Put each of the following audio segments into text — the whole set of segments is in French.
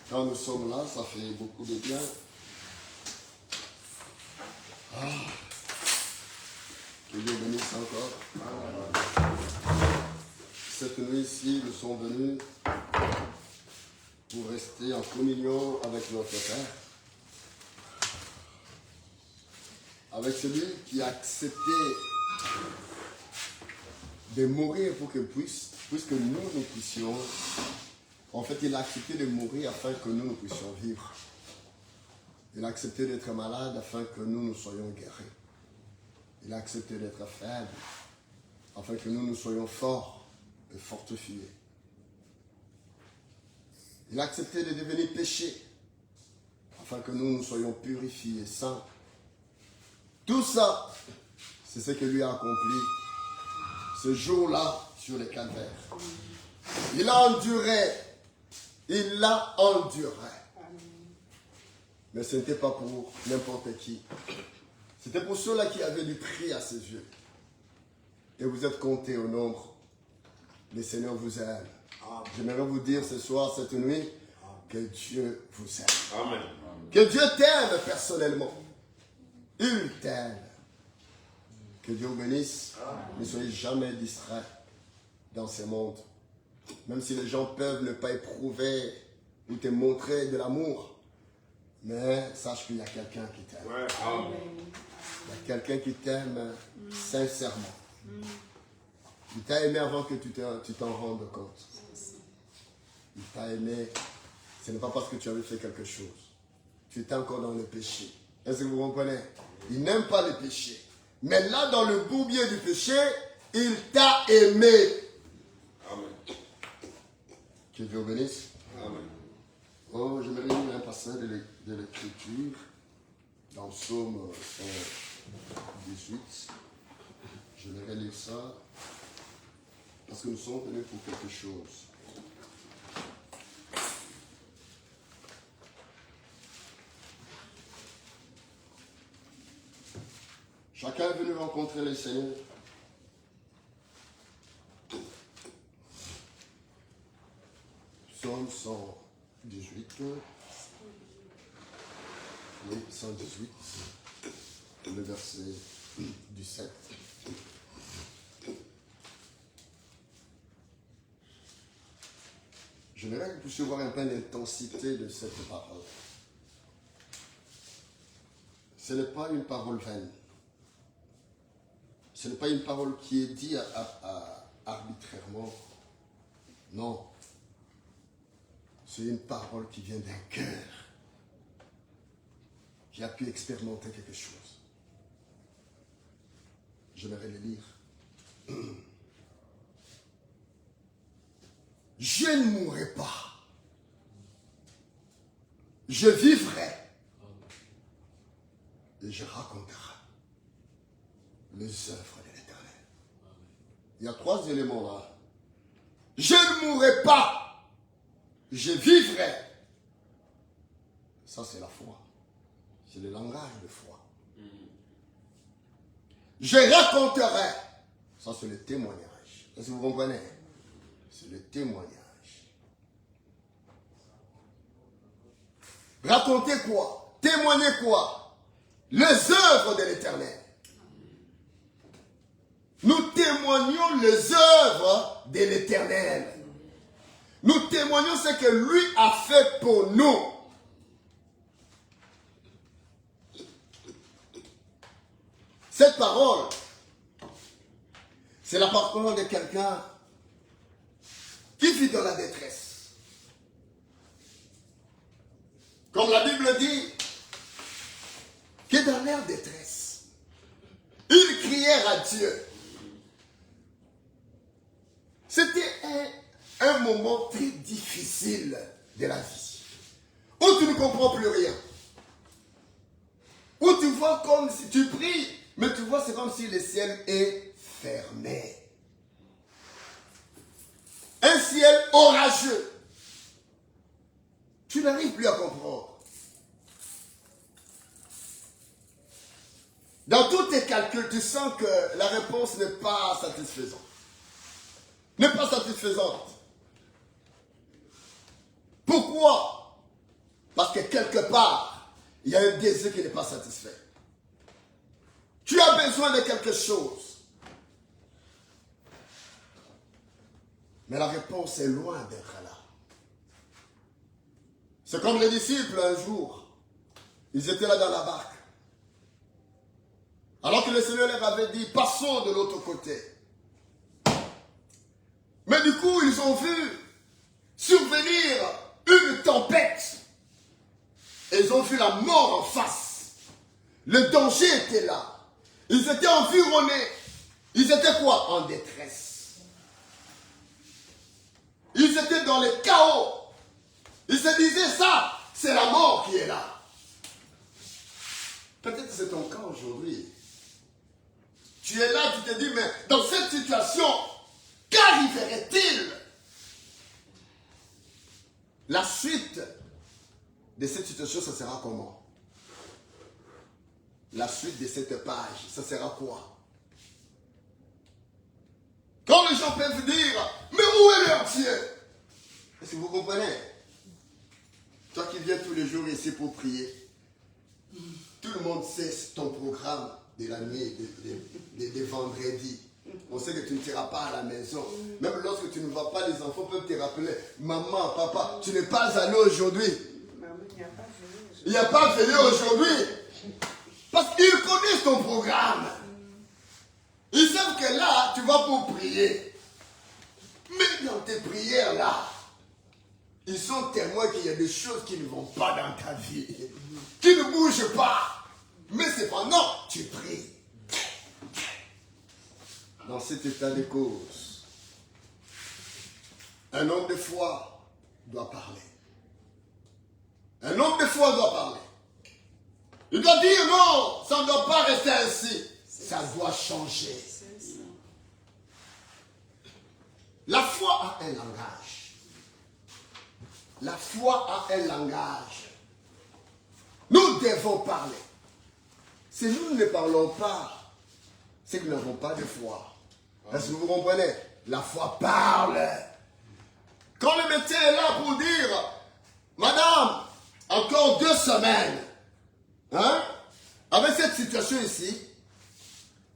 Quand nous sommes là, ça fait beaucoup de bien. Que Dieu bénisse encore. Cette nuit-ci, nous sommes venus pour rester en communion avec notre Père. Avec celui qui a accepté de mourir pour que puisque nous puissions. En fait, il a accepté de mourir afin que nous puissions vivre. Il a accepté d'être malade afin que nous soyons guéris. Il a accepté d'être faible afin que nous soyons forts et fortifiés. Il a accepté de devenir péché afin que nous soyons purifiés, saints. Tout ça, c'est ce que lui a accompli ce jour-là sur le calvaire. Il a enduré. Il l'a enduré. Mais ce n'était pas pour n'importe qui. C'était pour ceux-là qui avaient du prix à ses yeux. Et vous êtes comptés au nombre. Le Seigneur vous aime. J'aimerais vous dire ce soir, cette nuit, que Dieu vous aime. Amen. Que Dieu t'aime personnellement. Il t'aime. Que Dieu vous bénisse. Ne soyez jamais distraits dans ce monde. Même si les gens peuvent ne pas éprouver ou te montrer de l'amour. Mais sache qu'il y a quelqu'un qui t'aime. Ouais. Il y a quelqu'un qui t'aime sincèrement. Il t'a aimé avant que tu t'en rendes compte. Il t'a aimé. Ce n'est pas parce que tu avais fait quelque chose. Tu étais encore dans le péché. Est-ce que vous comprenez? Il n'aime pas le péché. Mais là, dans le bourbier du péché, il t'a aimé. Amen. Que Dieu bénisse. Amen. Oh, je me réunis un passage de l'Écriture dans Psaume 118. Je vais relire ça parce que nous sommes venus pour quelque chose. Chacun est venu rencontrer le Seigneur. Psaume 118. Oui, 118. Le verset 17. J'aimerais que vous puissiez voir un peu l'intensité de cette parole. Ce n'est pas une parole vaine. Ce n'est pas une parole qui est dite arbitrairement. Non. C'est une parole qui vient d'un cœur qui a pu expérimenter quelque chose. J'aimerais le lire. Je ne mourrai pas. Je vivrai. Et je raconterai les œuvres de l'Éternel. Il y a 3 éléments là. Je ne mourrai pas. Je vivrai. Ça, c'est la foi. C'est le langage de foi. Je raconterai. Ça, c'est le témoignage. Est-ce que vous comprenez? C'est le témoignage. Raconter quoi? Témoigner quoi? Les œuvres de l'Éternel. Nous témoignons les œuvres de l'Éternel. Nous témoignons ce que lui a fait pour nous. Cette parole, c'est la parole de quelqu'un qui vit dans la détresse. Comme la Bible dit, que dans leur détresse, ils crièrent à Dieu. C'était un moment très difficile de la vie, où tu ne comprends plus rien, où tu vois comme si tu pries, mais tu vois c'est comme si le ciel est fermé. Un ciel orageux. Tu n'arrives plus à comprendre. Dans tous tes calculs, tu sens que la réponse n'est pas satisfaisante. N'est pas satisfaisante. Pourquoi? part, il y a un désir qui n'est pas satisfait. Tu as besoin de quelque chose. Mais la réponse est loin d'être là. C'est comme les disciples un jour. Ils étaient là dans la barque. Alors que le Seigneur leur avait dit, passons de l'autre côté. Mais du coup, ils ont vu survenir une tempête. Et ils ont vu la mort en face. Le danger était là. Ils étaient environnés. Ils étaient quoi? En détresse. Ils étaient dans le chaos. Ils se disaient ça, c'est la mort qui est là. Peut-être que c'est ton cas aujourd'hui. Tu es là, tu te dis, mais dans cette situation, qu'arriverait-il? La suite de cette situation, ça sera comment? La suite de cette page, ça sera quoi? Quand les gens peuvent dire, mais où est leur Dieu? Est-ce que vous comprenez? Toi qui viens tous les jours ici pour prier, tout le monde sait ton programme de la nuit, de vendredi. On sait que tu ne seras pas à la maison. Même lorsque tu ne vas pas, les enfants peuvent te rappeler, maman, papa, tu n'es pas allé aujourd'hui. Il n'y a pas venu aujourd'hui. Parce qu'ils connaissent ton programme. Ils savent que là, tu vas pour prier. Mais dans tes prières là, ils sont témoins qu'il y a des choses qui ne vont pas dans ta vie. Qui ne bougent pas. Mais cependant, tu pries. Dans cet état de cause, un homme de foi doit parler. Un homme de foi doit parler. Il doit dire non, ça ne doit pas rester ainsi. Ça doit changer. La foi a un langage. La foi a un langage. Nous devons parler. Si nous ne parlons pas, c'est que nous n'avons pas de foi. Est-ce que vous comprenez? La foi parle. Quand le médecin est là pour dire, madame, encore 2 semaines, hein? Avec cette situation ici,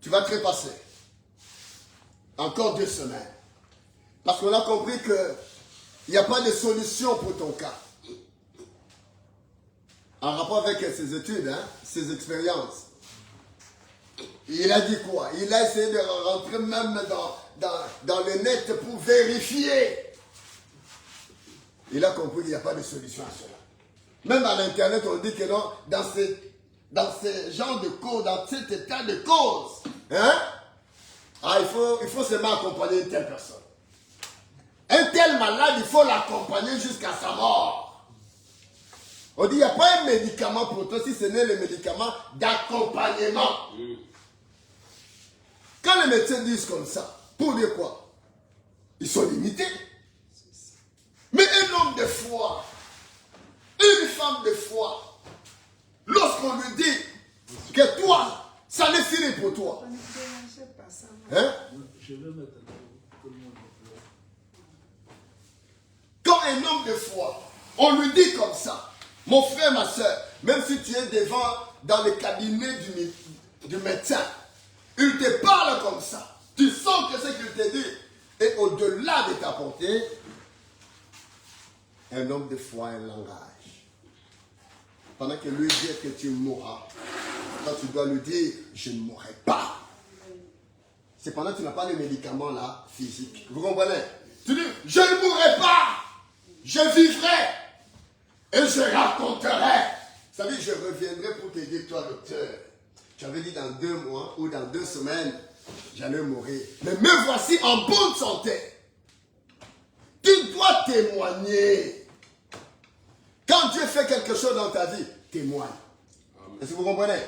tu vas te repasser. Encore 2 semaines. Parce qu'on a compris qu'il n'y a pas de solution pour ton cas. En rapport avec ses études, hein, ses expériences. Il a dit quoi? Il a essayé de rentrer même dans le net pour vérifier. Il a compris qu'il n'y a pas de solution à cela. Même à l'internet, on dit que non, dans ce genre de cause, dans cet état de cause, hein, il faut seulement accompagner une telle personne. Un tel malade, il faut l'accompagner jusqu'à sa mort. On dit, il n'y a pas un médicament pour toi si ce n'est le médicament d'accompagnement. Quand les médecins disent comme ça, pour dire quoi? Ils sont limités. Mais un homme de foi, une femme de foi, lorsqu'on lui dit que toi, ça n'est fini pour toi. Hein? Quand un homme de foi, on lui dit comme ça, mon frère, ma soeur, même si tu es dans le cabinet du médecin, il te parle comme ça. Tu sens que ce qu'il te dit est au-delà de ta portée. Un homme de foi a un langage. Pendant que lui dit que tu mourras, toi tu dois lui dire, je ne mourrai pas. Cependant, tu n'as pas le médicament là, physique. Vous comprenez? Tu dis, je ne mourrai pas. Je vivrai. Et je raconterai. Vous savez, je reviendrai pour te dire, toi, docteur, tu avais dit dans 2 mois ou dans 2 semaines, j'allais mourir. Mais me voici en bonne santé. Tu dois témoigner. Quand Dieu fait quelque chose dans ta vie, témoigne. Est-ce que vous comprenez? Amen.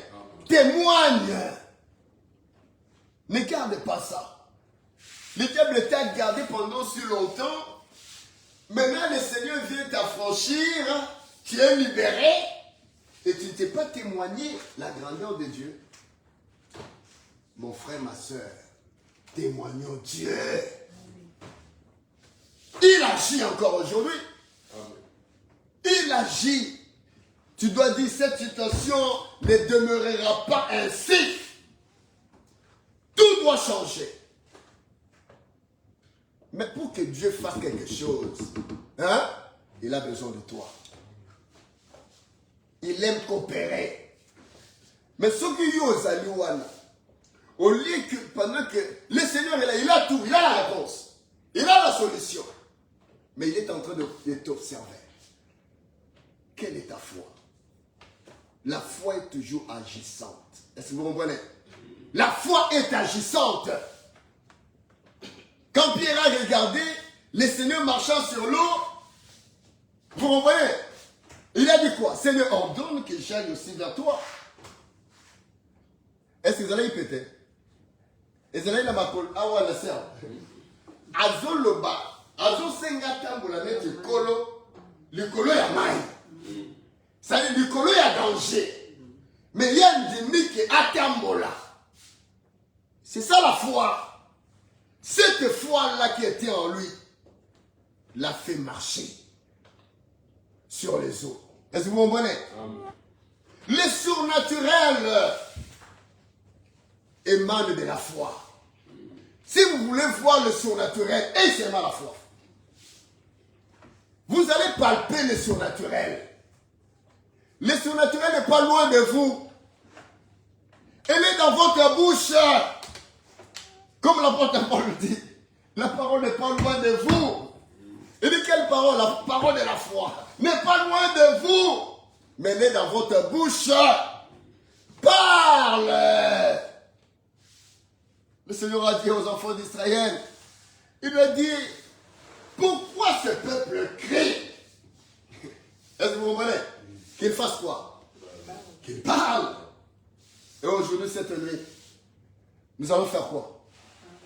Témoigne. Ne garde pas ça. Le diable t'a gardé pendant si longtemps. Maintenant, le Seigneur vient t'affranchir. Tu es libéré. Et tu ne t'es pas témoigné la grandeur de Dieu. Mon frère, ma soeur, témoignons Dieu. Il agit encore aujourd'hui. Il agit. Tu dois dire, cette situation ne demeurera pas ainsi. Tout doit changer. Mais pour que Dieu fasse quelque chose, hein, il a besoin de toi. Il aime coopérer. Mais ce qui est au lieu que pendant que le Seigneur est là, il a tout, il a la réponse, il a la solution. Mais il est en train de t'observer. Quelle est ta foi? La foi est toujours agissante. Est-ce que vous comprenez? La foi est agissante. Quand Pierre a regardé le Seigneur marchant sur l'eau, vous comprenez? Il a dit quoi? Seigneur, ordonne que j'aille aussi vers toi. Est-ce que vous allez y péter? Et vous allez y makol awa la serre. Azo loba, azo senga tambola net le colo ya mai. Ça veut dire le colo ya danger. Mais il y a une demi qui atambola. C'est ça la foi. Cette foi-là qui était en lui l'a fait marcher sur les eaux. Est-ce que vous comprenez? Le surnaturel émane de la foi. Si vous voulez voir le surnaturel, et seulement la foi, vous allez palper le surnaturel. Le surnaturel n'est pas loin de vous. Elle est dans votre bouche. Comme l'apôtre Paul dit, la parole n'est pas loin de vous. Il dit quelle parole? La parole de la foi n'est pas loin de vous, mais elle est dans votre bouche. Parle. Le Seigneur a dit aux enfants d'Israël, il lui a dit, pourquoi ce peuple crie? Est-ce que vous comprenez? Qu'il fasse quoi? Qu'il parle. Et aujourd'hui, cette nuit, nous allons faire quoi?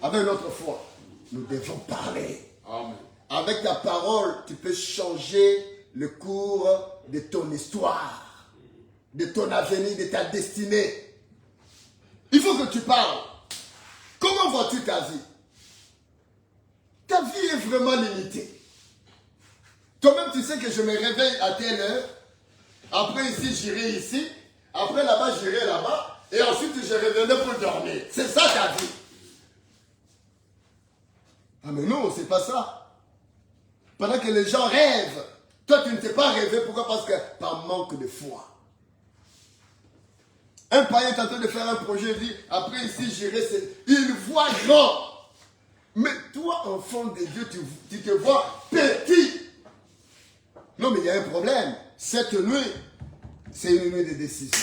Avec notre foi, nous devons parler. Amen. Avec ta parole, tu peux changer le cours de ton histoire, de ton avenir, de ta destinée. Il faut que tu parles. Comment vois-tu ta vie? Ta vie est vraiment limitée. Toi-même, tu sais que je me réveille à telle heure. Après ici, j'irai ici. Après là-bas, j'irai là-bas. Et ensuite, je reviendrai pour dormir. C'est ça ta vie. Ah mais non, c'est pas ça. Pendant que les gens rêvent, toi tu ne t'es pas rêvé. Pourquoi? Parce que par manque de foi. Un païen est en train de faire un projet, il dit, après ici j'irai, il voit grand. Mais toi, enfant de Dieu, tu te vois petit. Non mais il y a un problème. Cette nuit, c'est une nuit de décision.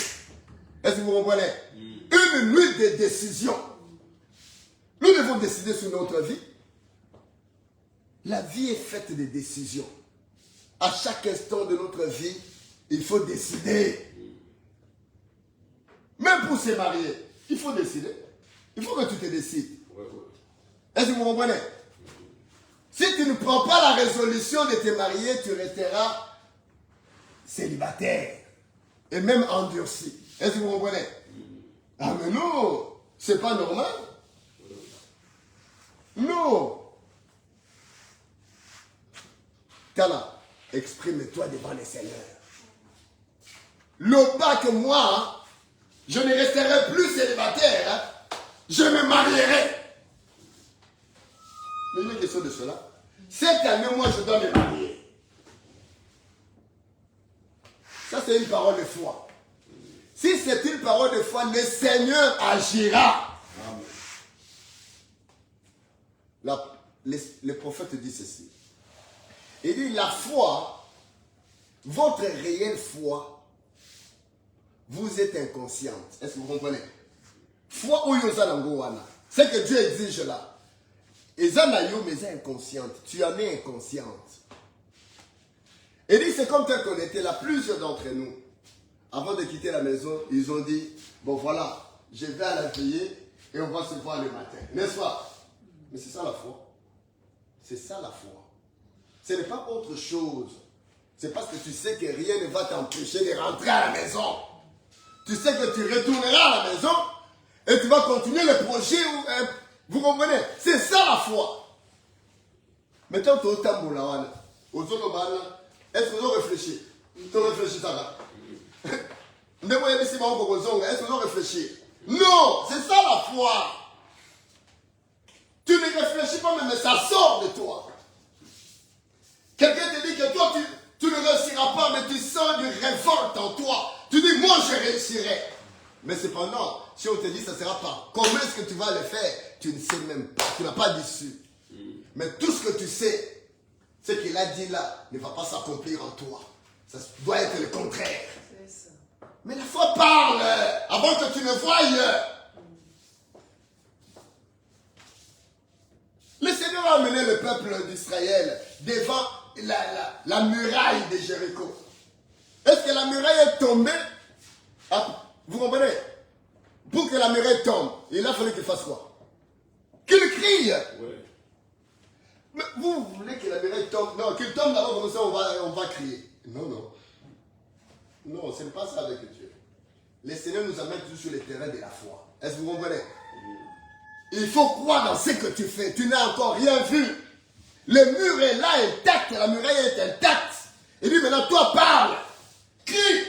Est-ce que vous comprenez? Une nuit de décision. Nous devons décider sur notre vie. La vie est faite de décisions. À chaque instant de notre vie, il faut décider. Même pour se marier, il faut décider. Il faut que tu te décides. Est-ce que vous comprenez? Si tu ne prends pas la résolution de te marier, tu resteras célibataire. Et même endurci. Est-ce que vous comprenez? Ah mais non, c'est pas normal. Non. Tala, exprime-toi devant le Seigneur. Le pas que moi, je ne resterai plus célibataire. Hein. Je me marierai. Mais il y a une question de cela. Cette année, moi, je dois me marier. Ça, c'est une parole de foi. Si c'est une parole de foi, le Seigneur agira. Le prophète dit ceci. Il dit, la foi, votre réelle foi, vous êtes inconsciente. Est-ce que vous comprenez? Foi ou yosalangowana. C'est que Dieu exige là. Ezanayo, mais c'est inconsciente. Tu en es inconsciente. Il dit, c'est comme tel qu'on était là, plusieurs d'entre nous. Avant de quitter la maison, ils ont dit, bon voilà, je vais à la veillée et on va se voir le matin. N'est-ce pas? Mais c'est ça la foi. C'est ça la foi. Ce n'est pas autre chose. C'est parce que tu sais que rien ne va t'empêcher de rentrer à la maison. Tu sais que tu retourneras à la maison et tu vas continuer le projet. Vous comprenez? C'est ça la foi. Maintenant, tu es au Tamboulawana, au Zolobana. Est-ce que vous réfléchissez? Tu réfléchis ça là. est-ce qu'ils ont réfléchi? Non, c'est ça la foi. Tu ne réfléchis pas, mais ça sort de toi. Quelqu'un te dit que toi, tu ne réussiras pas, mais tu sens une révolte en toi. Tu dis, moi, je réussirai. Mais cependant, si on te dit, ça ne sera pas. Comment est-ce que tu vas le faire? Tu ne sais même pas. Tu n'as pas d'issue. Mais tout ce que tu sais, ce qu'il a dit là, ne va pas s'accomplir en toi. Ça doit être le contraire. Mais la foi parle avant que tu ne voyes. Le Seigneur a amené le peuple d'Israël devant la muraille de Jéricho. Est-ce que la muraille est tombée? Ah, vous comprenez? Pour que la muraille tombe, il a fallu qu'il fasse quoi? Qu'il crie. Ouais. Mais vous voulez que la muraille tombe? Non, qu'il tombe d'abord, comme ça on va crier. Non, non. Non, ce n'est pas ça avec Dieu. Le Seigneur nous amène toujours sur le terrain de la foi. Est-ce que vous comprenez? Il faut croire dans ce que tu fais. Tu n'as encore rien vu. Le mur est là intact. La muraille est intacte. Il dit maintenant, toi parle. Crie.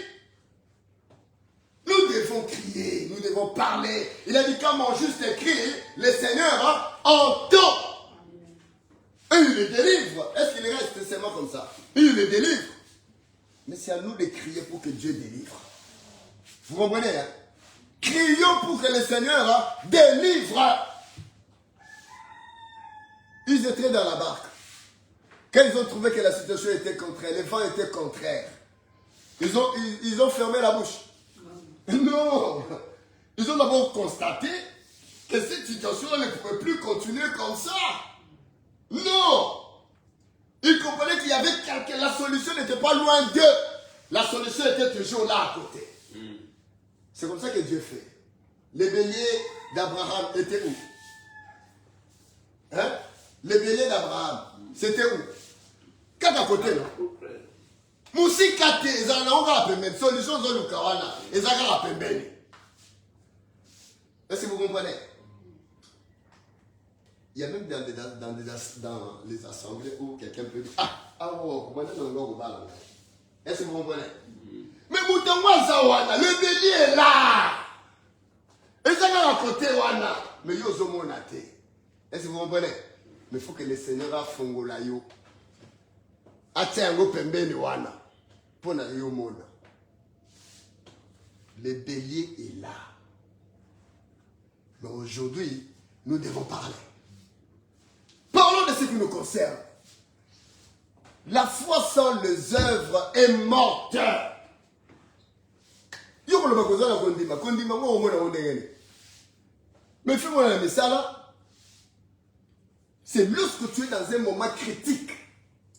Nous devons crier. Nous devons parler. Il a dit quand mon juste crie, le Seigneur entend. Et il le délivre. Est-ce qu'il reste seulement comme ça? Il le délivre. Mais c'est à nous de crier pour que Dieu délivre. Vous comprenez, hein? Crions pour que le Seigneur délivre. Ils étaient dans la barque. Quand ils ont trouvé que la situation était contraire, les vents étaient contraires, ils ont fermé la bouche. Non. Ils ont d'abord constaté que cette situation ne pouvait plus continuer comme ça. Non. Ils comprenaient qu'il y avait quelqu'un. La solution n'était pas loin d'eux. La solution était toujours là à côté. C'est comme ça que Dieu fait. Les béliers d'Abraham étaient où? Hein? Les béliers d'Abraham, c'était où? Quatre à côté, non? Moussi kate, ils en ont rappelé, solution de l'Ukawana, ils ont rappelé. Est-ce que vous comprenez? Il y a même dans les assemblées où quelqu'un peut dire, est-ce que vous comprenez? Mais Moutanwa, le bélier est là. Et ça va à côté, wana. Mais yo zomonate. Est-ce que vous comprenez? Mais il faut que le Seigneur a fongola yo. Atiango pembeni wana. Pona yo mona. Le bélier est là. Mais aujourd'hui, nous devons parler. Parlons de ce qui nous concerne. La foi sans les œuvres est morte. Mais fais-moi un message là. C'est lorsque tu es dans un moment critique.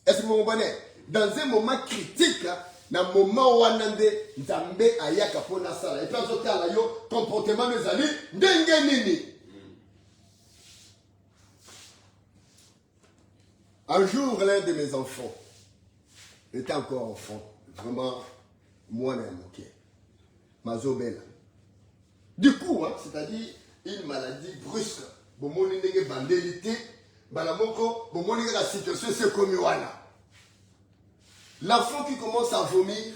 Est-ce que vous comprenez? Dans un moment critique, dans un moment où on a Nzambe ayaka pona sala. Et puis on a yo comportement des amis dengenini. Un jour, l'un de mes enfants était encore enfant, vraiment moi-même, ok. Mazobel. Du coup, hein, c'est-à-dire une maladie brusque. Bon, mon une bandélité, balamoko, bon, mon la situation c'est comme wana. L'enfant qui commence à vomir,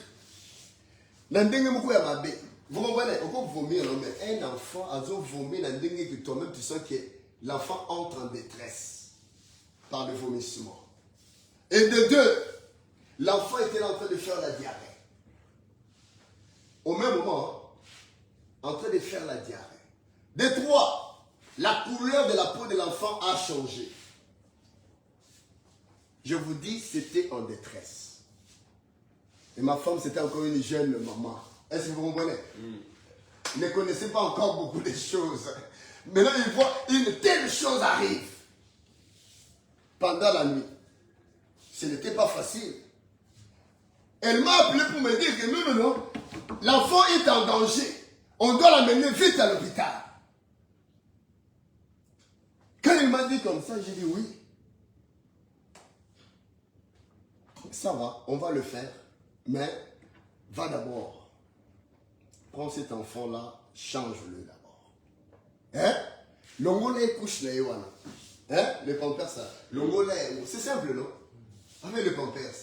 vous comprenez? On peut vomir, non, mais un enfant a vomi, que toi-même tu sens que l'enfant entre en détresse par le vomissement. Et de deux, l'enfant était en train de faire la diarrhée. Au même moment, en train de faire la diarrhée. De trois, la couleur de la peau de l'enfant a changé. Je vous dis, c'était en détresse. Et ma femme, c'était encore une jeune maman. Est-ce que vous comprenez? Ne connaissez pas encore beaucoup de choses. Maintenant, il voit une telle chose arrive. Pendant la nuit. Ce n'était pas facile. Elle m'a appelé pour me dire que non, non, non. L'enfant est en danger. On doit l'amener vite à l'hôpital. Quand il m'a dit comme ça, j'ai dit oui. Ça va, on va le faire. Mais va d'abord. Prends cet enfant-là, change-le d'abord. Hein? L'ongolais couche les wana. Hein? Le pampers, ça. L'ongolais, c'est simple, non? Avec le pampers.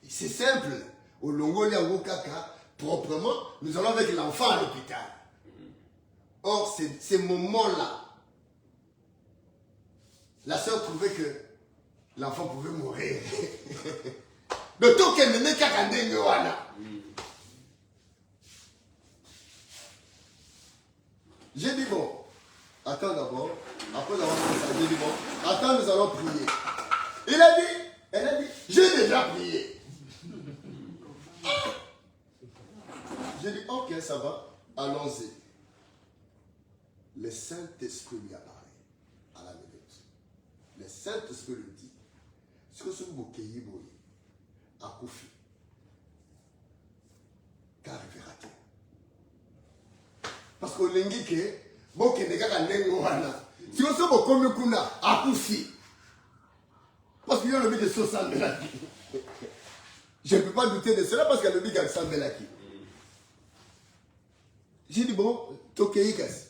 C'est simple. Au l'ongolais, au kaka, proprement, nous allons avec l'enfant à l'hôpital. Or, ces moments-là, la sœur trouvait que l'enfant pouvait mourir. Le temps qu'elle menait qu'à j'ai dit bon, attends d'abord, après avoir fait ça, j'ai dit bon, attends, nous allons prier. Elle a dit, j'ai déjà prié. J'ai dit, ok, ça va, allons-y. Le Saint-Esprit lui apparaît à la minute. Le Saint-Esprit lui dit, ce que ce bouquet a Koufi, qu'arrivera-t-il? Parce que l'engike, bon, qui n'est qu'à l'engoana. Si on se voit comme Kuna, a Koufi. Parce qu'il y a le but de Sosan Melaki. Je ne peux pas douter de cela parce qu'il y a le but de Sosan Melaki. J'ai dit, bon, Tokeikas.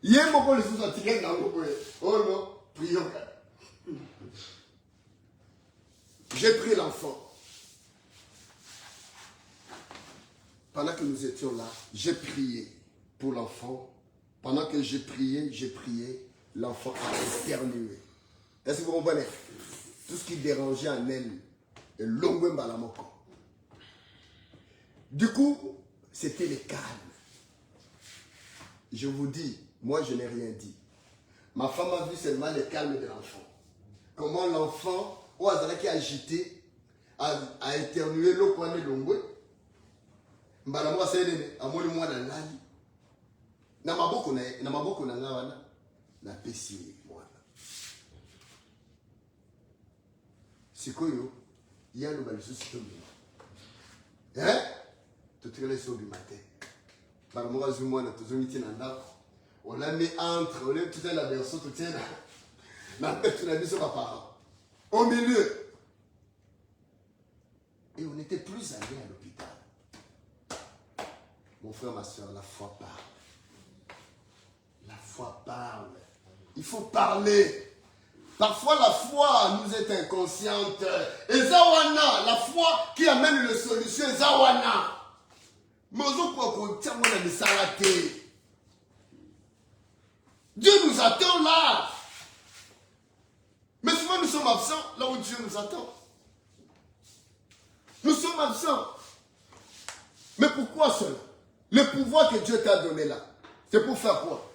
Il y a un moment où les choses sont tirées dans le monde. Oh non, prions. J'ai pris l'enfant. Pendant que nous étions là, j'ai prié pour l'enfant. Pendant que j'ai prié, l'enfant a éternué. Est-ce que vous comprenez? Tout ce qui dérangeait en elle est longuement balamoko. Du coup, c'était le calme. Je vous dis, moi je n'ai rien dit. Ma femme a vu seulement le calme de l'enfant. Comment l'enfant, au hasard qui a agité, a éternué l'eau pour aller longue. Mbalamo c'est à moi le mois dans l'année. Na maboko na ngawana na pesi mwana. Sikoyo, il y a le balusu sitombi. Hein? Tu te laisses au matin. Par moi, je moi, tu es on l'a mis entre, on est tout à la version, tout est là. La tête, tu l'as mis sur ma part. Au milieu. Et on était plus allés à l'hôpital. Mon frère, ma soeur, la foi parle. La foi parle. Il faut parler. Parfois, la foi nous est inconsciente. Et Zawana, la foi qui amène les solutions, Zawana. Dieu nous attend là. Mais souvent nous sommes absents là où Dieu nous attend. Nous sommes absents. Mais pourquoi cela? Le pouvoir que Dieu t'a donné là, c'est pour faire quoi?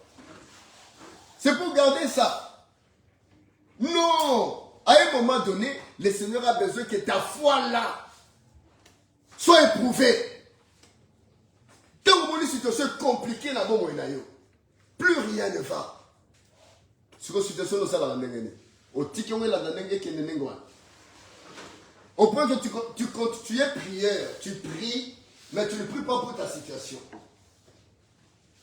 C'est pour garder ça. Non. À un moment donné, le Seigneur a besoin que ta foi là soit éprouvée. Tant que une situation compliquée là, plus rien ne va. C'est une situation nous a la nengene. Au ticket où la nengene qui est nengwa. Au point que tu es prière, tu pries, mais tu ne pries pas pour ta situation.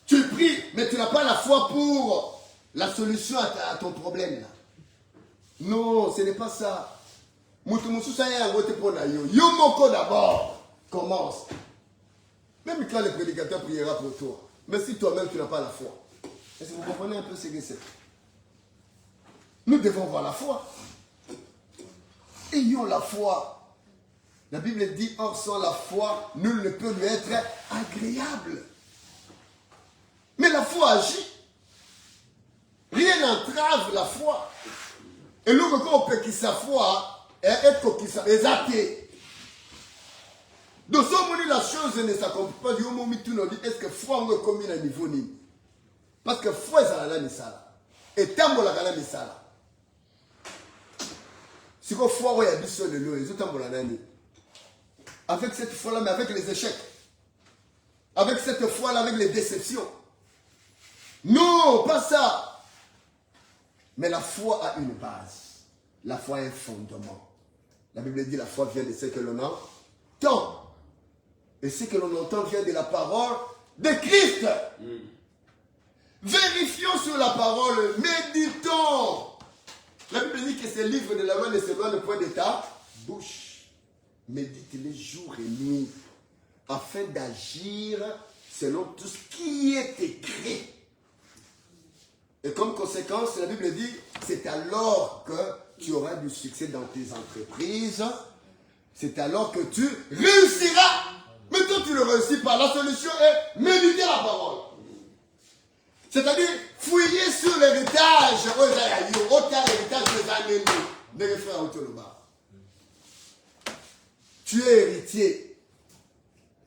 Tu pries, mais tu n'as pas la foi pour la solution à ton problème là. Non, ce n'est pas ça. Moutoumousou ça y est un vote pour la yo. Yo moko d'abord commence. Même quand le prédicateur priera pour toi. Mais si toi-même tu n'as pas la foi. Est-ce que vous comprenez un peu ce que c'est? Nous devons avoir la foi. Ayons la foi. La Bible dit, or sans la foi, nul ne peut lui être agréable. Mais la foi agit. Rien n'entrave la foi. Et nous, quand on peut qu'il sa foi, être qu'il sa athée. Donc, si la chose ne s'accomplit pas, est-ce que foi on est commis à niveau ni? Parce que foi est la misala. Et tant la misala. Si vous foi on y a du seul de l'eau, les autres la nani. Avec cette foi-là, mais avec les échecs. Avec cette foi-là, avec les déceptions. Non, pas ça. Mais la foi a une base. La foi a un fondement. La Bible dit la foi vient de ce que l'on entend. Et ce que l'on entend vient de la parole de Christ. Vérifions sur la parole, méditons. La Bible dit que ces livres de la loi ne s'éloignent point de ta bouche. Médite-les jour et nuit, afin d'agir selon tout ce qui est écrit. Et comme conséquence, la Bible dit, c'est alors que tu auras du succès dans tes entreprises. C'est alors que tu réussiras. Mais toi, tu ne réussis pas C'est-à-dire, fouiller sur l'héritage. Autant l'héritage des années. Mes frères, tu es héritier.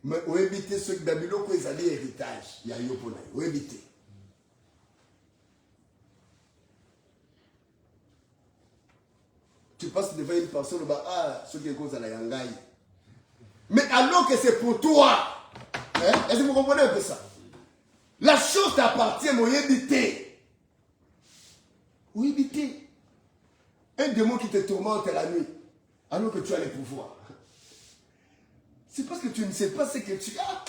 Mais où éviter ce que Babylone a dit héritage. Il y a eu pour où éviter. Tu passes devant une personne, ce qui est cause à la yangaï. Mais alors que c'est pour toi, hein? Est-ce que vous comprenez un peu ça? La chose t'appartient, mon éviter. Ou éviter. Un démon qui te tourmente la nuit, alors que tu as les pouvoirs. C'est parce que tu ne sais pas ce que tu as.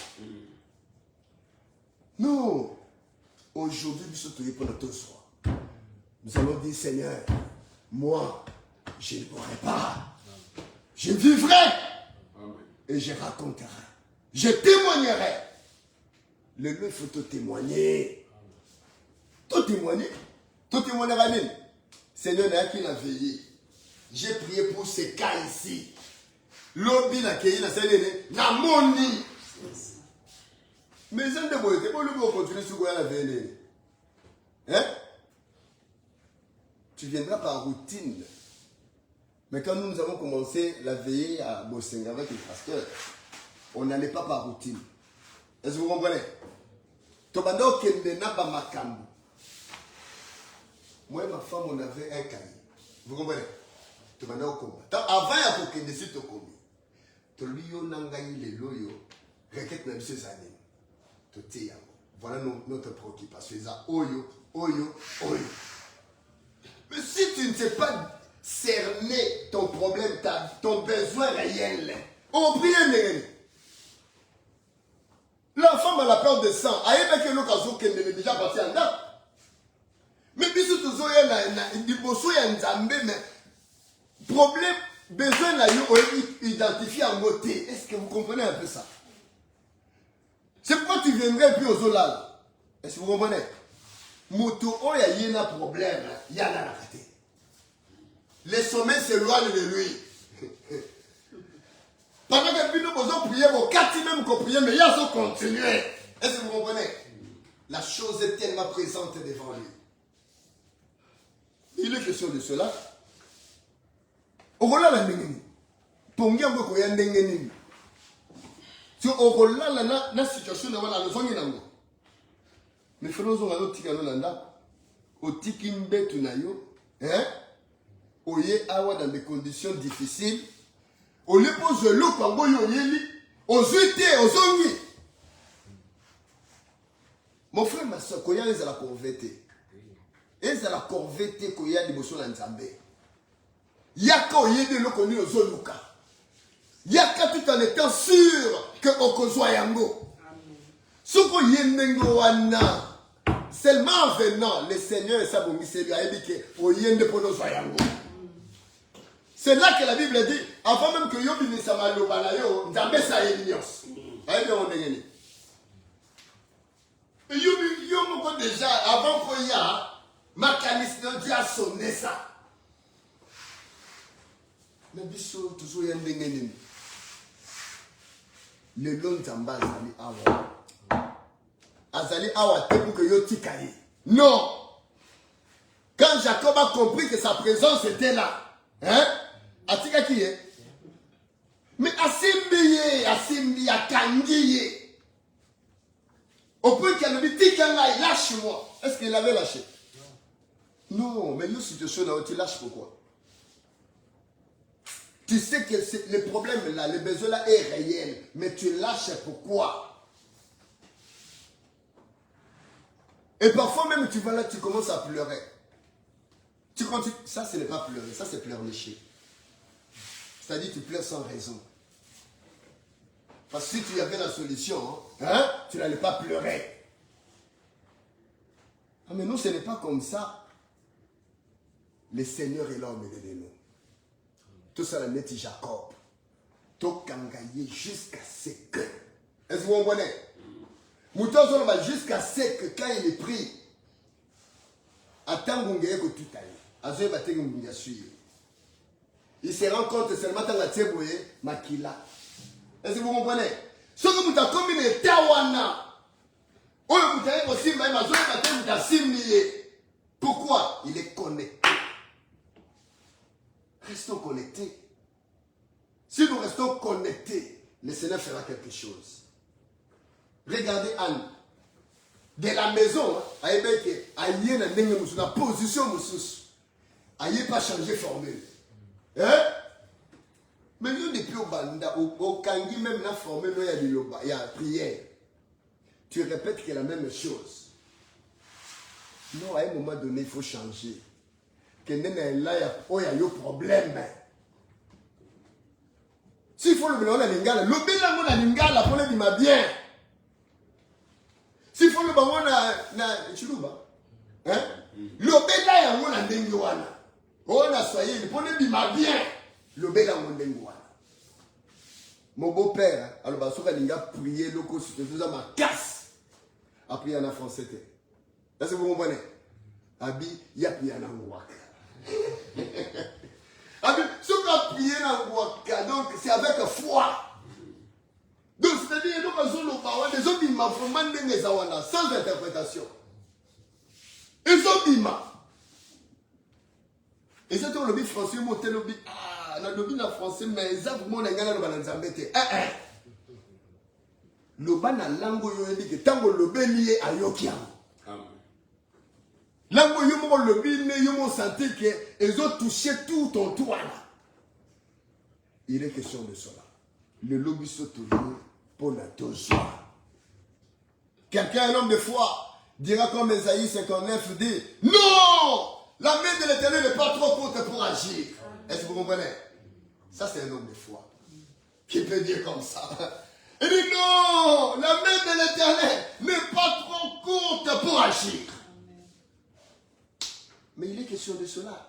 Non. Aujourd'hui, nous sommes pour notre soir. Nous allons dire, Seigneur, moi, je ne mourrai pas. Je vivrai. Et je raconterai. Je témoignerai. Le lieu, il faut te témoigner. Te témoigner. Te témoigner. Seigneur, qui l'a veillé. J'ai prié pour ces cas ici. L'objet n'a qu'à na moni. Mais je ne sais pas continuer sur la veille. Hein? Tu viendras par routine. Mais quand nous avons commencé la veillée à Bosenga avec le pasteur, on n'allait pas par routine. Est-ce que vous comprenez? Tobando kende na ba makambu. Moi et ma femme, on avait un cahier. Vous comprenez? Tobando komba. Avant ya kokende si tokomi. Tolio nangayi le loyo. Requête na biso zané. Toté yango. Voilà notre préoccupation. Oyo, oyo, oyo. Mais si tu ne sais pas cerner ton problème, ton besoin réel, on prie un négatif. La femme a la peur de sang. Aïe, que l'occasion qu'elle est déjà partie en date. Mais puis surtout, il y a un zambé, mais problème, besoin d'identifier en beauté. Est-ce que vous comprenez un peu ça? C'est pourquoi tu viendrais plus aux Olal. Est-ce que vous comprenez? Moto, il y a un problème, il y a la raté. Les sommets s'éloignent de lui. Pendant que nous avons prié, vos quatre même qu'on priait, mais il y a ce continuer. Est-ce que vous comprenez? La chose est tellement présente devant lui. Il est question de cela. Orola la ndengeni. Pongia ngoko ya ndengeni. Si orola na situation na wala lozongi nango. Mais frère nous on tika no landa. Otiki mbetu na yo, hein? Oye awa dans des conditions difficiles. Au lieu de jouer l'eau, quand on y aux UT, aux ongles. Mon frère, ma soeur, quand il y a la corvette, il y a la corvette, quand il y a des boissons en Zambé. Il y a quand il y a des lots connus aux Oluka. Il y a quand tout en étant sûr que on soit yango. Ce qu'il y a n'engoana, seulement en venant, le Seigneur et sa bonne miséricorde a dit que on y a des ponos yango. C'est là que la Bible dit, avant même que Yobi ne s'amalo balayo, Zambé sa élignance. Aïe bien on est Yobi déjà, avant qu'il y a, mécanisme Dieu a sonné ça. Mais biso toujours y a ndengeni. Le long Zamba azali awa. Azali awa te pour que yo tikaye. Non. Quand Jacob a compris que sa présence était là, hein? Atika qui est? Mais Asimbi, Akangiye. Au point qu'il a dit, Tikanga, lâche-moi. Est-ce qu'il avait lâché? Non, mais nous, situation là, tu lâches pourquoi? Tu sais que le problème là, le besoin là est réel, mais tu lâches pourquoi? Et parfois même, tu vas là, tu commences à pleurer. Tu continues. Ça, ce n'est pas pleurer, ça, c'est pleurnicher. C'est-à-dire tu pleures sans raison. Parce que si tu avais la solution, hein, tu n'allais pas pleurer. Ah, mais nous, ce n'est pas comme ça. Le Seigneur est l'homme de nous. Tout ça, la net Jacob. Tout kangaye jusqu'à ce que. Est-ce que vous comprenez? Mouton va jusqu'à ce que quand il est pris, attends qu'on gagne tout à l'heure. Azoé va te suivre. Il se rend compte seulement dans la tébouille, Makila. Est-ce que vous comprenez? Ce que vous avez comme une tawana, Pourquoi? Il est connecté. Restons connectés. Si nous restons connectés, le Seigneur fera quelque chose. Regardez Anne. De la maison, elle a la position, elle n'a pas changé de formule. Hein? Mais nous, depuis au Kangi, même la formule, il y a prière. Tu répètes que la même chose. Non, à un moment donné, il faut changer. Que là, il y a un problème. S'il faut le ballon à l'ingala, le ballon à l'ingala, pour le dire bien. S'il faut le ballon à Chiluba, hein? Le ballon à l'ingala, on a soyé, pour le dire bien. Le ballon à l'ingala. Mon beau-père, alors, il a prié, le coup, c'était tout ça, ma casse. A prié en français. Est-ce que vous comprenez? Abi, il y a prié en Waka. Abi, ce qu'on a prié en Waka, donc c'est avec foi. Donc c'est-à-dire, nous avons des autres bima, sans interprétation. Ils ont bima. Et c'est le lobby français, le lobby, le lobby français, mais exactement, les gars, le zambete. Le ban na lango yo dit que tango le bélier a yokiam. Lango yo mo le bélier yo mo senti que ils ont touché tout ton toit là. Il est question de cela. Le lobby se toujours pour la joie. Quelqu'un, un homme de foi, dira comme Ésaïe 59 dit, non, la main de l'Éternel n'est pas trop courte pour agir. Est-ce que vous comprenez? Ça c'est un homme de foi qui peut dire comme ça. Il dit non, la main de l'Éternel n'est pas trop courte pour agir. Mais il est question de cela.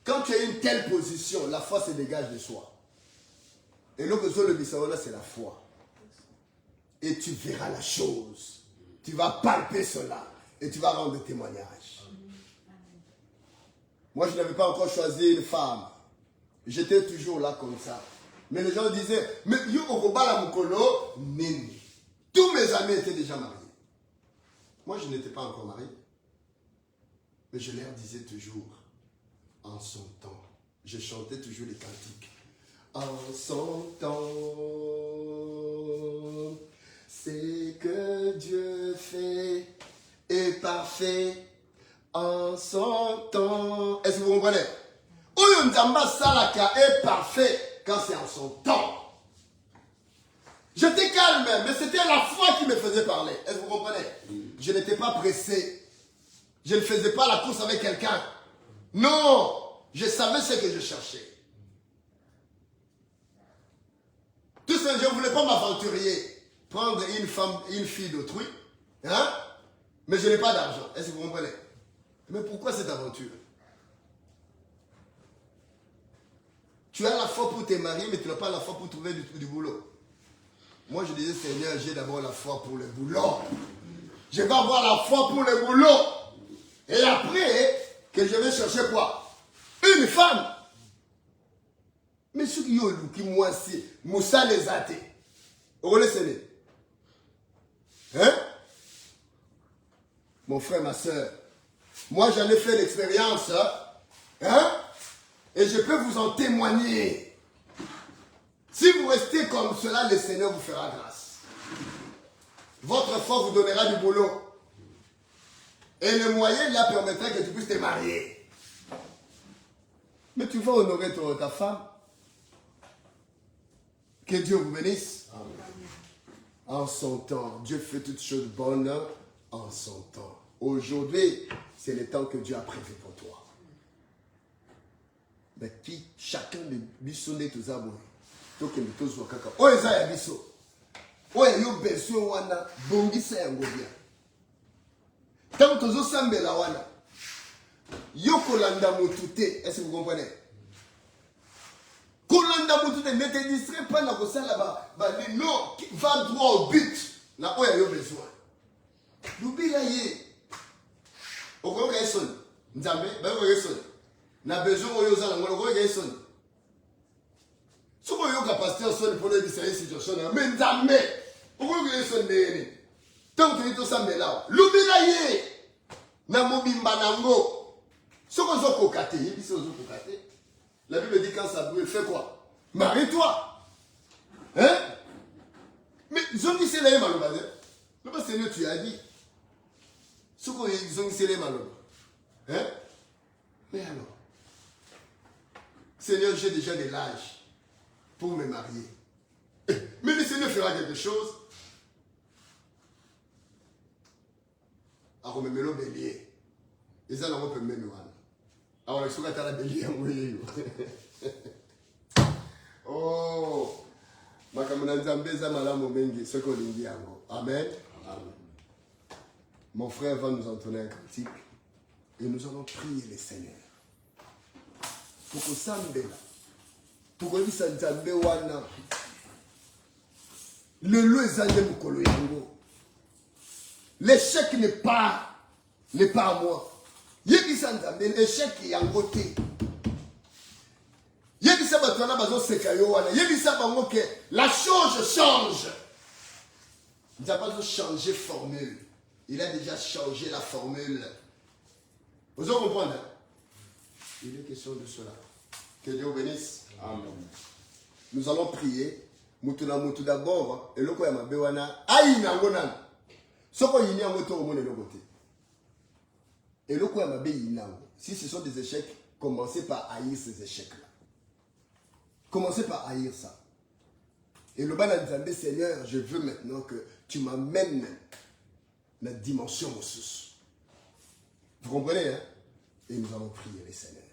Quand tu as une telle position, la foi se dégage de soi. Et l'autre le bisawala, c'est la foi. Et tu verras la chose. Tu vas palper cela. Et tu vas rendre témoignage. Moi, je n'avais pas encore choisi une femme. J'étais toujours là comme ça. Mais les gens disaient, mais yo okobala mukolo, nini. Tous mes amis étaient déjà mariés. Moi, je n'étais pas encore marié. Mais je leur disais toujours, en son temps, je chantais toujours les cantiques. En son temps, c'est que Dieu fait est parfait. En son temps. Est-ce que vous comprenez? Oyondamba Salaka est parfait quand c'est en son temps. J'étais calme, mais c'était la foi qui me faisait parler. Est-ce que vous comprenez? Je n'étais pas pressé. Je ne faisais pas la course avec quelqu'un. Non, je savais ce que je cherchais. Tout ça, je ne voulais pas m'aventurer, prendre une femme, une fille d'autrui, hein? Mais je n'ai pas d'argent. Est-ce que vous comprenez? Mais pourquoi cette aventure? Tu as la foi pour te marier, mais tu n'as pas la foi pour trouver du boulot. Moi, je disais, Seigneur, j'ai d'abord la foi pour le boulot. Je vais avoir la foi pour le boulot. Et après, que je vais chercher quoi? Une femme. Mais ce qui est moi, c'est Moussa les athées. Vous connaissez? Hein? Mon frère, ma soeur. Moi, j'en ai fait l'expérience. Hein? Et je peux vous en témoigner. Si vous restez comme cela, le Seigneur vous fera grâce. Votre foi vous donnera du boulot. Et le moyen là permettra que tu puisses te marier. Mais tu vas honorer ta femme. Que Dieu vous bénisse. Amen. En son temps. Dieu fait toutes choses bonnes en son temps. Aujourd'hui, c'est le temps que Dieu a prévu pour toi. Mais qui, chacun de bisonné tous abonnés. Donc, il tous voit caca. Oh, ils ont biso. Oh, ils ont besoin wana. Bongi c'est un gobien. Tant que vous savez la wana. Yoko landa motute. Est-ce que vous comprenez? Kolanda motute. Ne te distrais pas dans ça là-bas. Non, va droit au but. Là où il y a besoin. L'oubli là y est. Au gros son. Nzambe, ben au son. Na besoin au yosa na gros son. Si vous avez une capacité à son pour les différentes situations, mais Nzambe, au gros son né. Tant que tu es là, l'oubila ye, na mobimba nango. Ce qu'on a cocaté, il dit cocaté. La Bible dit quand ça brûle, fais quoi? Marie-toi. Hein? Mais ils ont dit c'est là, malheureusement. Le Seigneur, tu as dit. Ce qu'on ont dit c'est là, malheureusement. Hein? Mais alors, Seigneur, j'ai déjà de l'âge pour me marier. Mais le Seigneur fera quelque chose. Alors, on me met le bélier. Et ça, on peut me mettre. Alors, il faut que tu aies la bélier. Oh, Amen. Mon frère va nous entonner un cantique et nous allons prier le Seigneur. Pour que ça me là. Pour que ça me wana. Le lieu est l'échec n'est pas à moi. L'échec est en côté. La chose change. Il n'a pas besoin de changer formule. Il a déjà changé la formule. Vous en comprenez? Il est question de cela. Que Dieu bénisse. Amen. Nous allons prier. Mutuna mutu d'abord. Et le quoi ma bewana. Aïe na ngonan. Soko yini a moto au monde de côté. Et le quoi ma beina. Si ce sont des échecs, commencez par haïr ces échecs-là. Commencez par haïr ça. Et le bal a dit, Seigneur, je veux maintenant que tu m'amènes la dimension au sous. Vous comprenez, hein? Et nous allons prier les Seigneurs.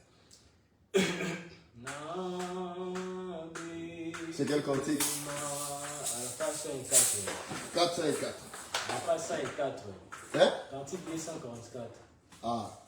C'est quel cantique? À la page 104. 404. À la page 104. Hein? Cantique 244. Ah.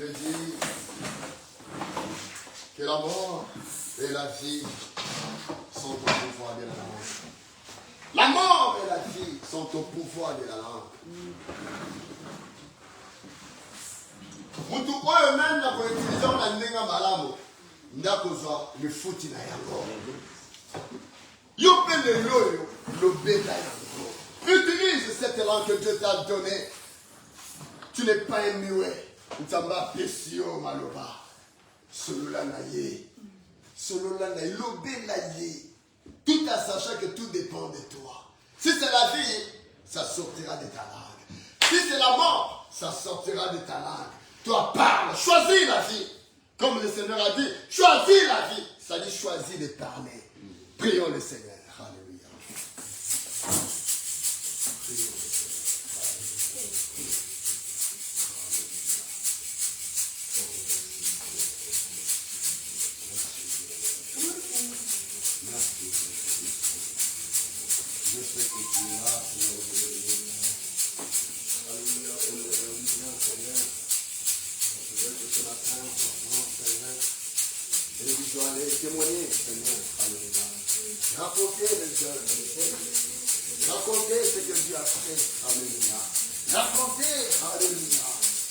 Je dis que la mort et la vie sont au pouvoir de la langue. La mort et la vie sont au pouvoir de la langue. Mutu oyo nani akoutiliza na ndenga malamu ndakozwa lifuti na yango. Yo pe leloyo lobeta yango. Utilise cette langue que Dieu t'a donnée. Tu n'es pas un muet. Nzamba pesio maloba. Solola na ye. Solola na ye. Lobela ye. Tout en sachant que tout dépend de toi. Si c'est la vie, ça sortira de ta langue. Si c'est la mort, ça sortira de ta langue. Toi, parle, choisis la vie. Comme le Seigneur a dit, choisis la vie. Ça dit choisis de parler. Prions le Seigneur. Alléluia. Prions le témoigner, Seigneur, alléluia. Raconter les œuvres de Dieu. Raconter ce que Dieu a fait, alléluia. Raconter, alléluia,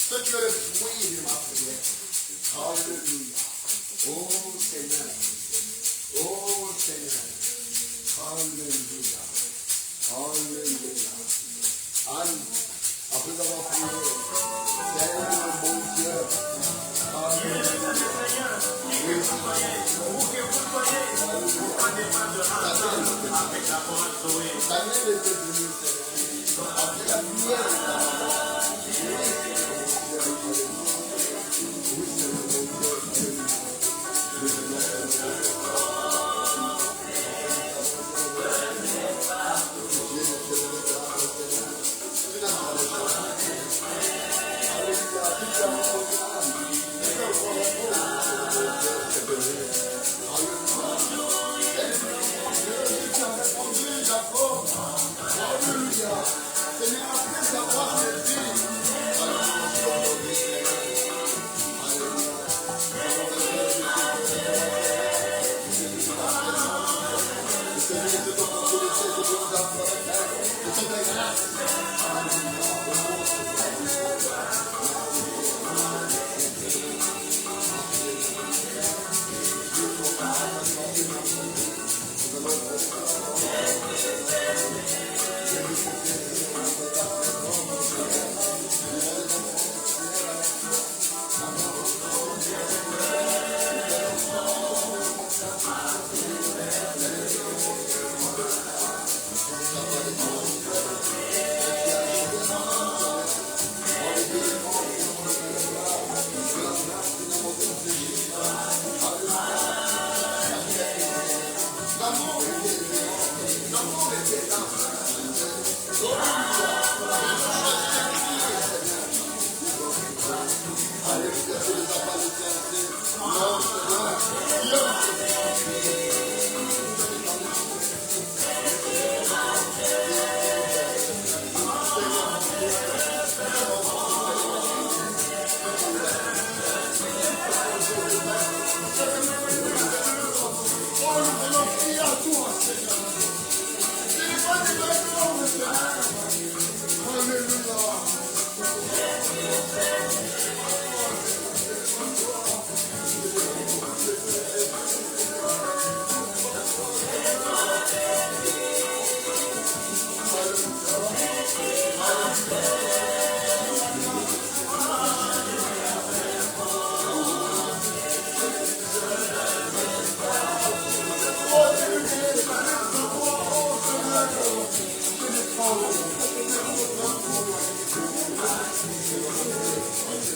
ce que le fruit de ma prière. Alléluia. Oh Seigneur. Oh Seigneur. Alléluia. Alléluia. Après avoir prié, Seigneur, mon Dieu. Alléluia. Oui. Où que vous soyez, vous prenez pas de rage avec la parole Zoé. Daniel était venu, Seigneur, après la lumière de la mort. Oui, Seigneur, mon Dieu. Oui, Seigneur, mon Dieu.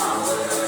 Thank you.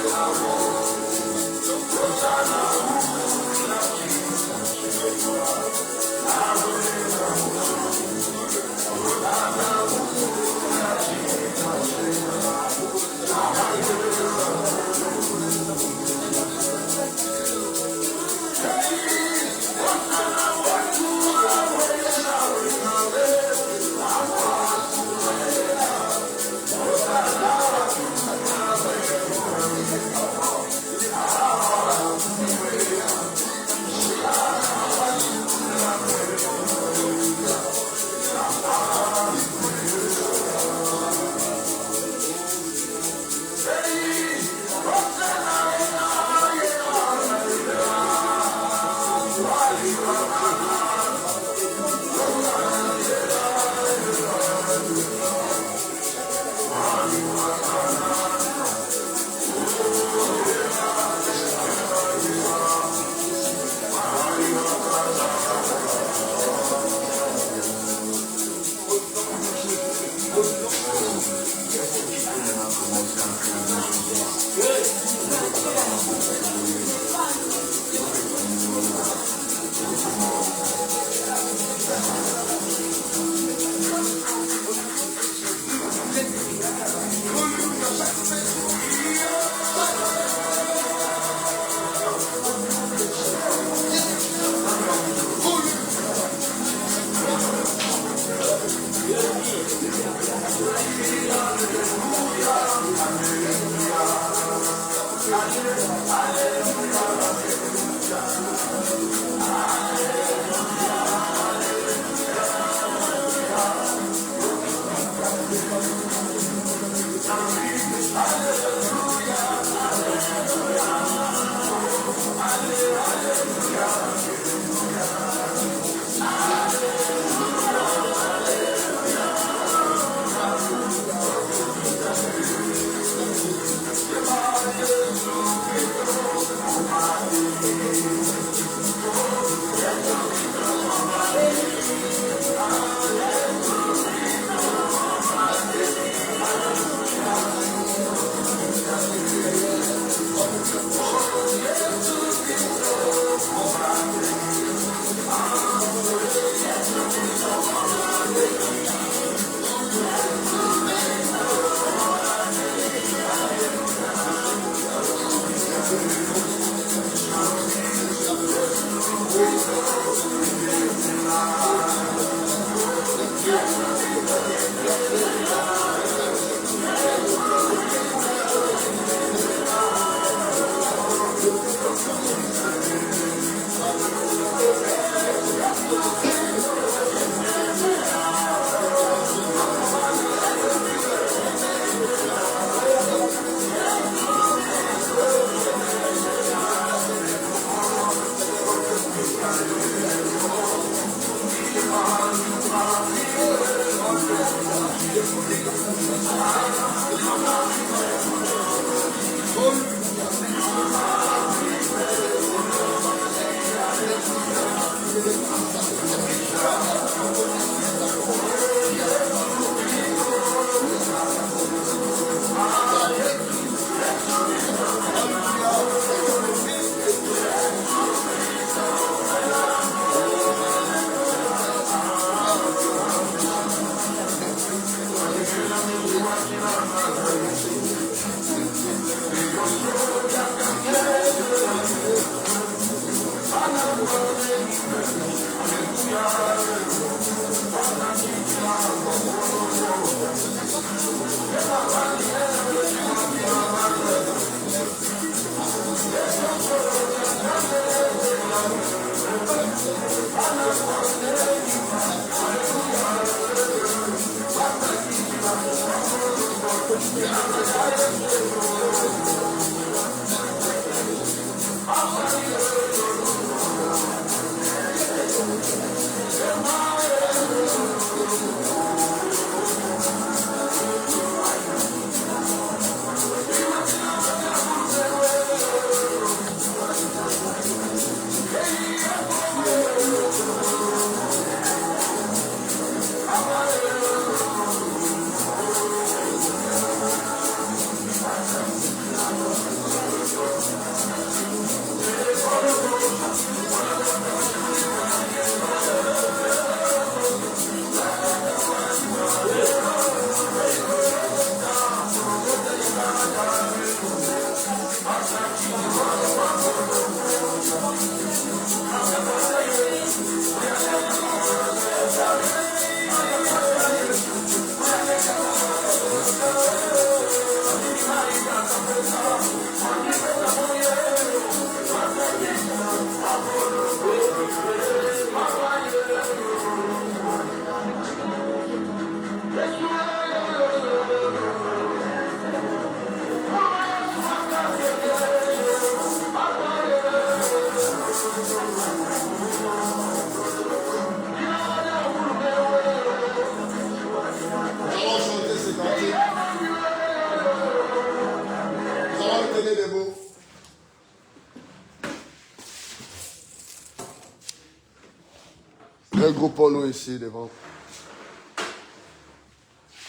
Regroupons-nous ici devant.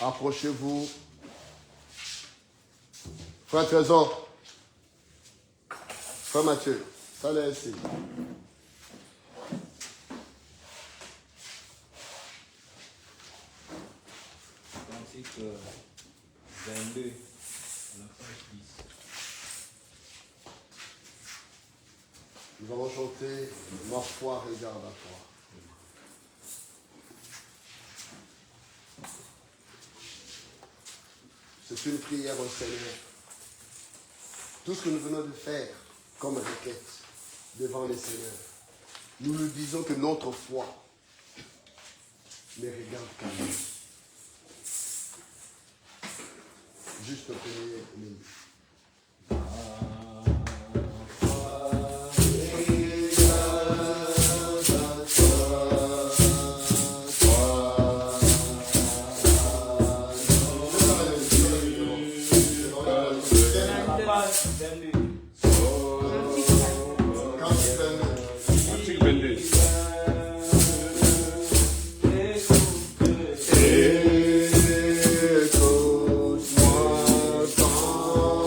Approchez-vous. Frère Trésor. Frère Mathieu. Ça là ici. Cantique 22, à la page 10. Nous allons chanter Ma foi regarde à toi. C'est une prière au Seigneur. Tout ce que nous venons de faire comme requête devant le Seigneur, nous lui disons que notre foi ne regarde qu'à nous. Juste prier nous. Écoute-moi tant.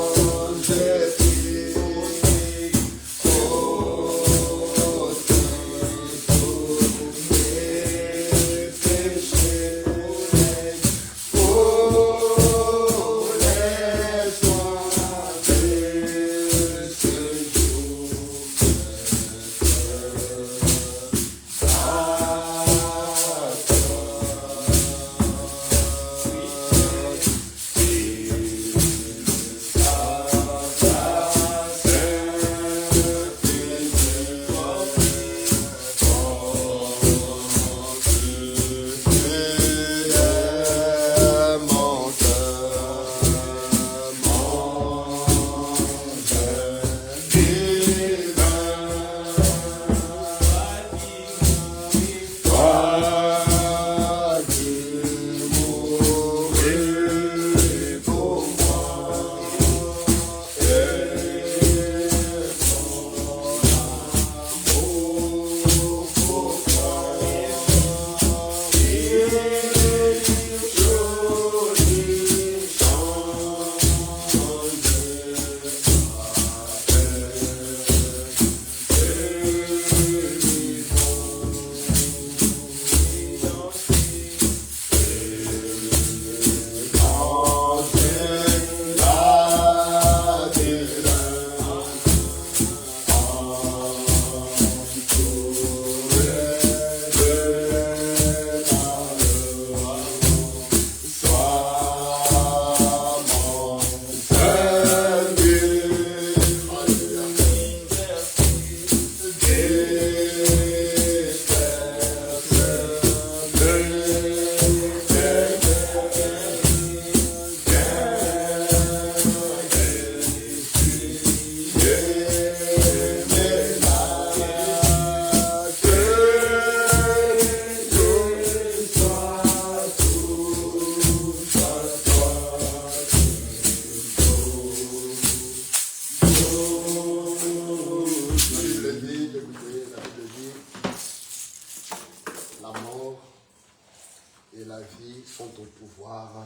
esprits sont au pouvoir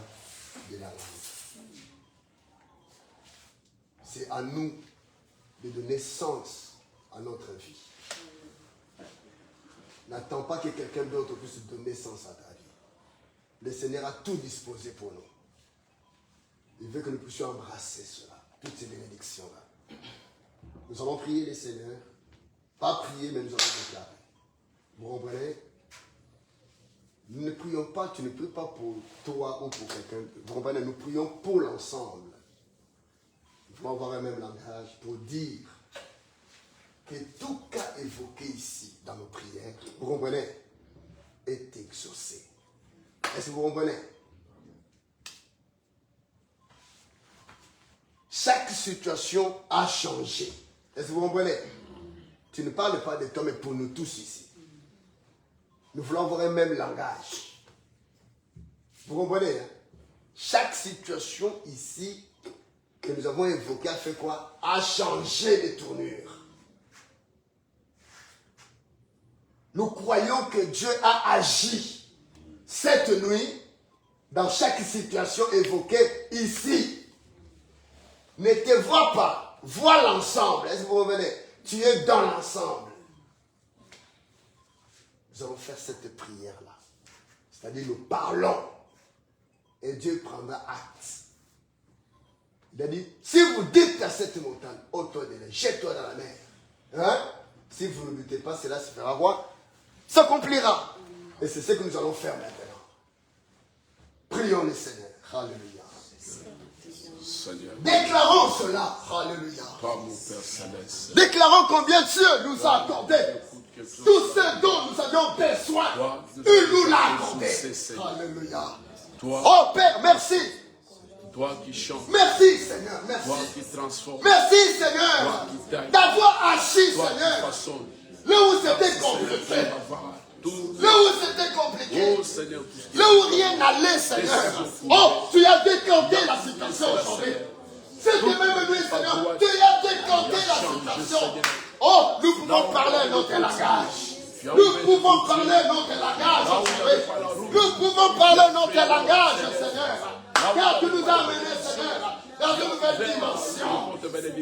de la langue. C'est à nous de donner sens à notre vie. N'attends pas que quelqu'un d'autre puisse donner sens à ta vie. Le Seigneur a tout disposé pour nous. Il veut que nous puissions embrasser cela, toutes ces bénédictions-là. Nous allons prier le Seigneur. Pas prier, mais nous allons déclarer. Vous comprenez? Nous ne prions pas, tu ne pries pas pour toi ou pour quelqu'un. Vous comprenez? Nous prions pour l'ensemble. Nous pouvons avoir un même langage pour dire que tout cas évoqué ici dans nos prières, vous comprenez, est exaucé. Est-ce que vous comprenez? Chaque situation a changé. Est-ce que vous comprenez? Tu ne parles pas de toi, mais pour nous tous ici. Nous voulons avoir un même langage. Vous comprenez? Hein? Chaque situation ici que nous avons évoquée a fait quoi? A changé de tournure. Nous croyons que Dieu a agi cette nuit dans chaque situation évoquée ici. Ne te vois pas, vois l'ensemble. Est-ce que vous revenez? Tu es dans l'ensemble. Nous allons faire cette prière-là. C'est-à-dire nous parlons et Dieu prendra acte. Il a dit, si vous dites à cette montagne, ôte-toi de là, jette-toi dans la mer. Hein? Si vous ne luttez pas, cela se fera voir. S'accomplira. Et c'est ce que nous allons faire maintenant. Prions le Seigneur. Alléluia. Seigneur, Déclarons cela. Alléluia. toi, mon Père Céleste, Déclarons combien Dieu nous a accordé. Tout ce dont nous avions besoin, il nous l'a accordé. Alléluia. toi, Oh Père, merci. toi qui chantes, Merci Seigneur. Merci. toi qui transformes, Merci Seigneur d'avoir agi toi qui Seigneur. façonnes, Là où c'était Seigneur, compliqué. fais avoir tout. Là où c'était compliqué. Oh Seigneur, tout ce qui Là où rien n'allait, Seigneur. Oh, tu as décanté la situation aujourd'hui. Cette même nuit, Seigneur, tu as décanté la situation. Oh, nous pouvons parler notre langage. Nous pouvons parler notre langage aujourd'hui. Nous pouvons parler notre langage, Seigneur. Car tu nous as amenés, Seigneur, dans une nouvelle dimension.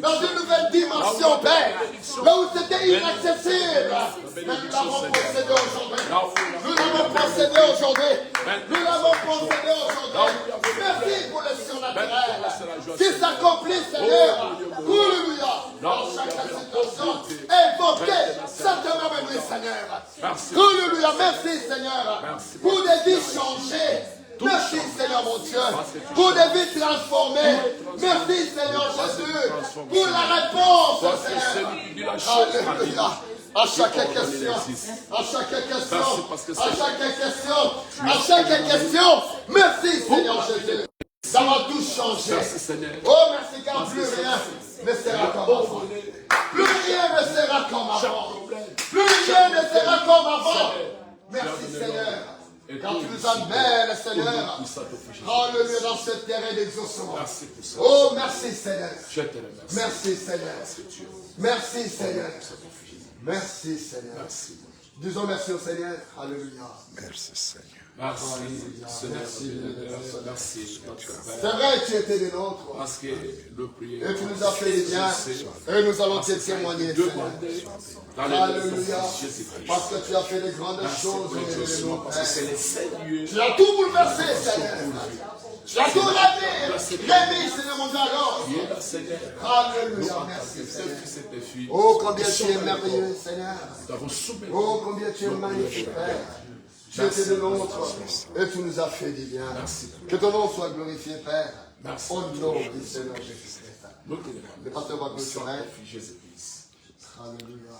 Dans une nouvelle dimension, Père. Là où c'était inaccessible. Mais nous l'avons possédé aujourd'hui. Nous l'avons possédé aujourd'hui. Nous l'avons possédé aujourd'hui. Merci pour le surnaturel qui s'accomplit, Seigneur. Alléluia. Dans chaque situation, évoquez cette même nuit, Seigneur. Alléluia. Merci, Seigneur. Pour des vies changées. Merci Seigneur mon Dieu pour des vies transformées. Merci Seigneur Jésus pour la réponse Seigneur. Alléluia. À chaque question, à chaque question, à chaque question, à chaque question. Merci Seigneur Jésus d'avoir tout changé. Oh merci car plus rien ne sera comme avant. Plus rien ne sera comme avant. Plus rien ne sera comme avant. Merci Seigneur. Quand tu nous amènes, Seigneur, alléluia, dans ce terrain d'exaucement. Oh, merci, Seigneur. Merci, Seigneur. Merci, Seigneur. Merci, Seigneur. Disons merci au Seigneur. Alléluia. Merci Seigneur. Merci, Seigneur. Merci, notre Père. C'est vrai, tu étais des nôtres. Parce que le prière. Et tu nous as fait du bien. Et nous allons te témoigner, Seigneur. Alléluia. Parce que tu as fait de grandes choses au milieu de nous, Père. Tu as tout bouleversé, Seigneur. Tu as tout rémi, Seigneur mon Dieu, alors. Alléluia. Merci, Seigneur. Oh, combien tu es merveilleux, Seigneur. Oh, combien tu es magnifique, Père. Tu étais de nôtres et tu nous as fait du bien. Que ton nom soit glorifié, Père. Au nom du Seigneur Jésus-Christ. Le pasteur va clôturer. Alléluia.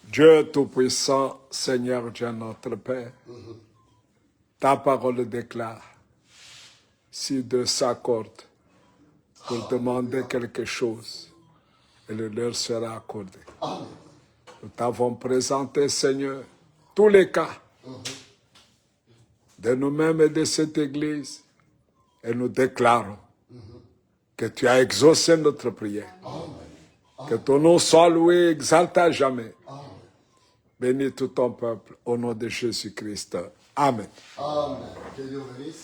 Dieu Tout-Puissant, Seigneur Dieu notre Père, ta parole déclare, si deux s'accordent pour demander quelque chose, et le leur sera accordé. Amen. Nous t'avons présenté, Seigneur, tous les cas de nous-mêmes et de cette Église, et nous déclarons que tu as exaucé notre prière. Amen. Que ton nom soit loué et exalté à jamais. Amen. Bénis tout ton peuple au nom de Jésus-Christ. Amen. Amen. Que Dieu bénisse.